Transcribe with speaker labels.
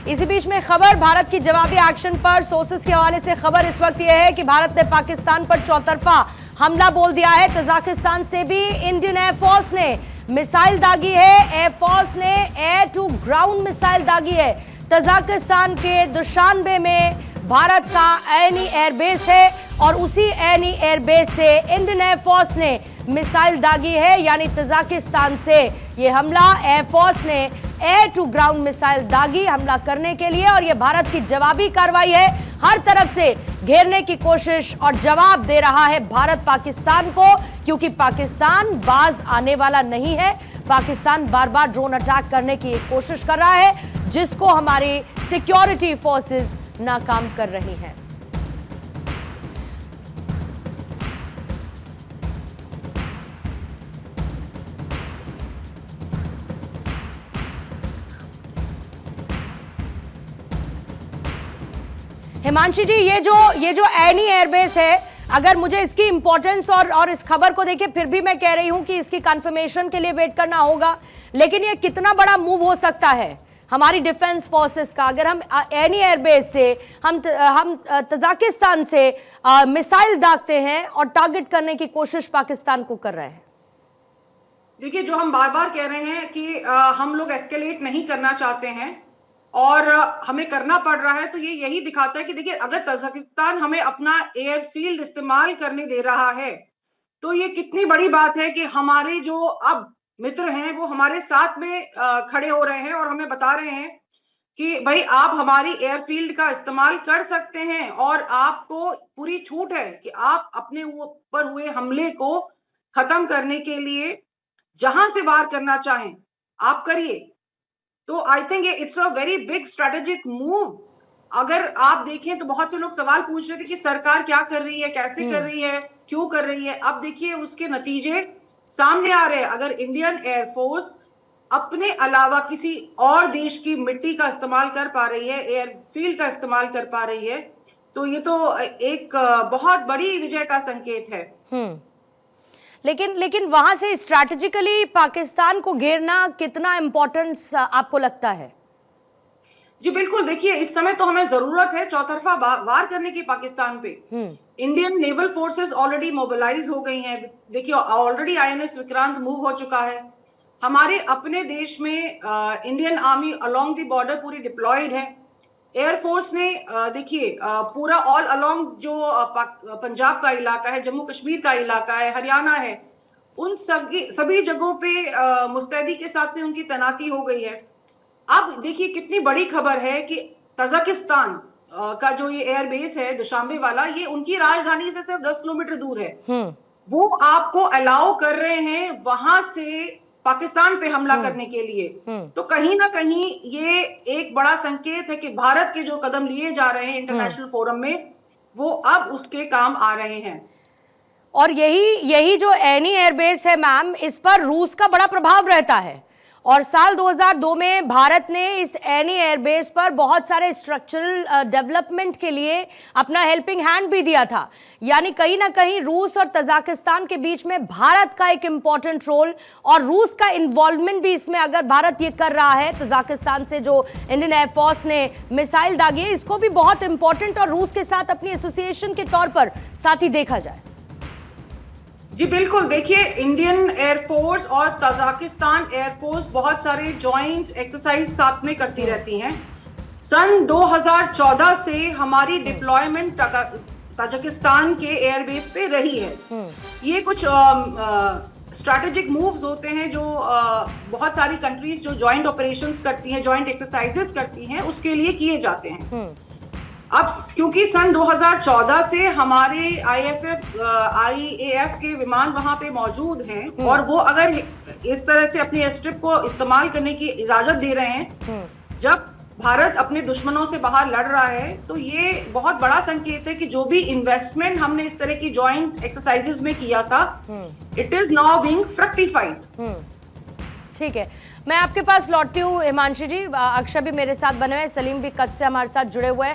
Speaker 1: इसी बीच में खबर भारत की जवाबी एक्शन पर सोर्सेस के हवाले से खबर इस वक्त यह है कि भारत ने पाकिस्तान पर चौतरफा हमला बोल दिया है। तजाकिस्तान से भी इंडियन एयरफोर्स ने मिसाइल दागी है। एयरफोर्स ने एयर टू ग्राउंड मिसाइल दागी है। तजाकिस्तान के दुशानबे में भारत का एनी एयरबेस है और उसी एनी एयरबेस से इंडियन एयरफोर्स ने मिसाइल दागी है। यानी तजाकिस्तान से ये हमला एयरफोर्स ने एयर टू ग्राउंड मिसाइल दागी हमला करने के लिए, और ये भारत की जवाबी कार्रवाई है। हर तरफ से घेरने की कोशिश और जवाब दे रहा है भारत पाकिस्तान को, क्योंकि पाकिस्तान बाज आने वाला नहीं है। पाकिस्तान बार बार ड्रोन अटैक करने की कोशिश कर रहा है, जिसको हमारी सिक्योरिटी फोर्सेस नाकाम कर रही हैं। हिमांशी जी, ये जो एनी एयरबेस है, अगर मुझे इसकी इंपॉर्टेंस और इस खबर को देखिए, फिर भी मैं कह रही हूं कि इसकी कंफर्मेशन के लिए वेट करना होगा। लेकिन ये कितना बड़ा मूव हो सकता है हमारी डिफेंस फोर्सेस का, अगर हम एनी एयरबेस से हम तजाकिस्तान से मिसाइल दागते हैं और टारगेट करने की कोशिश पाकिस्तान को कर रहे हैं।
Speaker 2: देखिए, जो हम बार बार कह रहे हैं कि हम लोग एस्केलेट नहीं करना चाहते हैं और हमें करना पड़ रहा है, तो ये यही दिखाता है कि देखिए, अगर तजाकिस्तान हमें अपना एयरफील्ड इस्तेमाल करने दे रहा है तो ये कितनी बड़ी बात है कि हमारे जो अब मित्र हैं वो हमारे साथ में खड़े हो रहे हैं और हमें बता रहे हैं कि भाई आप हमारी एयरफील्ड का इस्तेमाल कर सकते हैं और आपको पूरी छूट है कि आप अपने ऊपर हुए हमले को खत्म करने के लिए जहां से वार करना चाहें आप करिए। तो I think it's a very big strategic move. अगर आप देखें तो बहुत से लोग सवाल पूछ रहे थे कि सरकार क्या कर रही है, कैसे कर रही है, क्यों कर रही है। अब देखिए उसके नतीजे सामने आ रहे हैं। अगर इंडियन एयरफोर्स अपने अलावा किसी और देश की मिट्टी का इस्तेमाल कर पा रही है, एयरफील्ड का इस्तेमाल कर पा रही है, तो ये तो एक बहुत बड़ी विजय का संकेत है।
Speaker 1: लेकिन वहां से स्ट्रैटेजिकली पाकिस्तान को घेरना कितना इंपॉर्टेंस आपको लगता है?
Speaker 2: जी बिल्कुल, देखिए इस समय तो हमें जरूरत है चौतरफा वार करने की पाकिस्तान पे। Indian naval forces already mobilize हो गई हैं। देखिए ऑलरेडी आईएनएस विक्रांत मूव हो चुका है। हमारे अपने देश में Indian army along the border पूरी डिप्लॉयड है। एयरफोर्स ने देखिए पूरा ऑल अलोंग जो पंजाब का इलाका है, जम्मू कश्मीर का इलाका है, हरियाणा है, उन सभी जगहों पे मुस्तैदी के साथ में उनकी तैनाती हो गई है। अब देखिए कितनी बड़ी खबर है कि तजाकिस्तान का जो ये एयरबेस है दुशांबे वाला, ये उनकी राजधानी से सिर्फ 10 किलोमीटर दूर है। वो आपको अलाउ कर रहे हैं वहां से पाकिस्तान पे हमला करने के लिए। तो कहीं ना कहीं ये एक बड़ा संकेत है कि भारत के जो कदम लिए जा रहे हैं इंटरनेशनल फोरम में, वो अब उसके काम आ रहे हैं।
Speaker 1: और यही जो एनी एयरबेस है मैम, इस पर रूस का बड़ा प्रभाव रहता है। और साल 2002 में भारत ने इस एनी एयरबेस पर बहुत सारे स्ट्रक्चरल डेवलपमेंट के लिए अपना हेल्पिंग हैंड भी दिया था। यानी कहीं ना कहीं रूस और तजाकिस्तान के बीच में भारत का एक इम्पॉर्टेंट रोल और रूस का इन्वॉल्वमेंट भी इसमें, अगर भारत ये कर रहा है तजाकिस्तान से जो इंडियन एयरफोर्स ने मिसाइल दागी है, इसको भी बहुत इंपॉर्टेंट और रूस के साथ अपनी एसोसिएशन के तौर पर साथ ही देखा जाए।
Speaker 2: जी बिल्कुल, देखिए इंडियन एयरफोर्स और तजाकिस्तान एयरफोर्स बहुत सारे जॉइंट एक्सरसाइज साथ में करती रहती हैं। सन 2014 से हमारी डिप्लॉयमेंट तजाकिस्तान के एयरबेस पे रही है। ये कुछ स्ट्रैटेजिक मूव्स होते हैं जो बहुत सारी कंट्रीज जो जॉइंट ऑपरेशंस करती हैं, जॉइंट एक्सरसाइजेस करती हैं, उसके लिए किए जाते हैं। अब क्योंकि सन 2014 से हमारे आईएएफ के विमान वहां पे मौजूद हैं और वो अगर इस तरह से अपनी एयर स्ट्रिप को इस्तेमाल करने की इजाजत दे रहे हैं, जब भारत अपने दुश्मनों से बाहर लड़ रहा है, तो ये बहुत बड़ा संकेत है कि जो भी इन्वेस्टमेंट हमने इस तरह की जॉइंट एक्सरसाइजेस में किया था, इट इज नाउ बीइंग फ्रक्टिफाइड।
Speaker 1: ठीक है, मैं आपके पास लौटती हूँ हिमांशी जी। अक्षय भी मेरे साथ बने हुए हैं, सलीम भी कच्छ से हमारे साथ जुड़े हुए हैं।